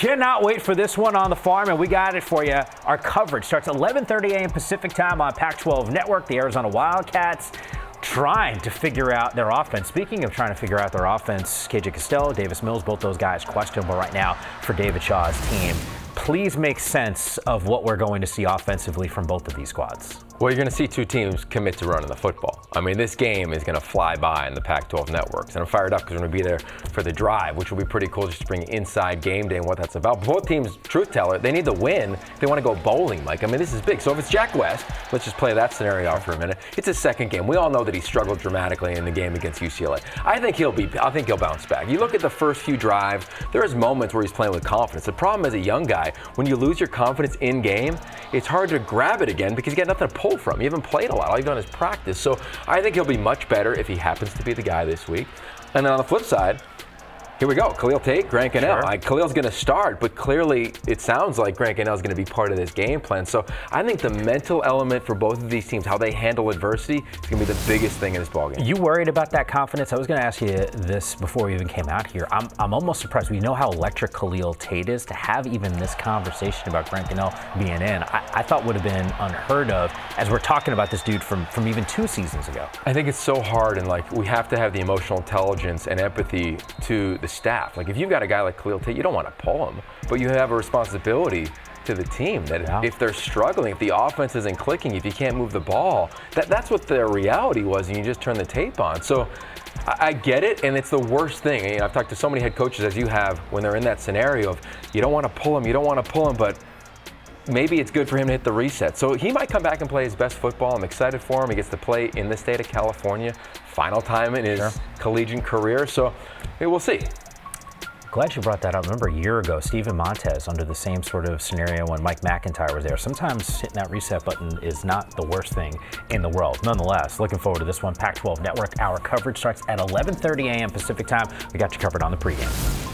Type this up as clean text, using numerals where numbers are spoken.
Cannot wait for this one on the farm, and we got it for you. Our coverage starts at 11:30 a.m. Pacific time on Pac-12 Network. The Arizona-Wildcats trying to figure out their offense. Speaking of trying to figure out their offense, KJ Costello, Davis Mills, both those guys questionable right now for David Shaw's team. Please make sense of what we're going to see offensively from both of these squads. Well, you're going to see two teams commit to running the football. I mean, this game is going to fly by in the Pac-12 networks. And I'm fired up because we're going to be there for the drive, which will be pretty cool just to bring inside game day and what that's about. Both teams, truth teller, they need to win. They want to go bowling, Mike. I mean, this is big. So if it's Jack West, let's just play that scenario out for a minute. It's his second game. We all know that he struggled dramatically in the game against UCLA. I think he'll bounce back. You look at the first few drives, there's moments where he's playing with confidence. The problem as a young guy, when you lose your confidence in game, it's hard to grab it again because you got nothing to pull from. You haven't played a lot. All you've done is practice. So I think he'll be much better if he happens to be the guy this week. And then on the flip side, here we go. Khalil Tate, Grant Gunnell. Sure. Khalil's going to start, but clearly it sounds like Grant Gunnell is going to be part of this game plan. So I think the mental element for both of these teams, how they handle adversity, is going to be the biggest thing in this ballgame. You worried about that confidence? I was going to ask you this before we even came out here. I'm almost surprised. We know how electric Khalil Tate is. To have even this conversation about Grant Gunnell being in, I thought would have been unheard of as we're talking about this dude from even 2 seasons ago. I think it's so hard, and like we have to have the emotional intelligence and empathy to the staff. Like if you've got a guy like Khalil Tate, you don't want to pull him, but you have a responsibility to the team that if they're struggling, if the offense isn't clicking, if you can't move the ball, that's what their reality was, and you just turn the tape on. So I get it, and it's the worst thing. You know, I've talked to so many head coaches, as you have, when they're in that scenario of you don't want to pull him, but maybe it's good for him to hit the reset. So he might come back and play his best football. I'm excited for him. He gets to play in the state of California, final time in his collegiate career. So we'll see. Glad you brought that up. Remember a year ago, Steven Montez under the same sort of scenario when Mike McIntyre was there. Sometimes hitting that reset button is not the worst thing in the world. Nonetheless, looking forward to this one. Pac-12 Network. Our coverage starts at 11:30 a.m. Pacific time. We got you covered on the pregame.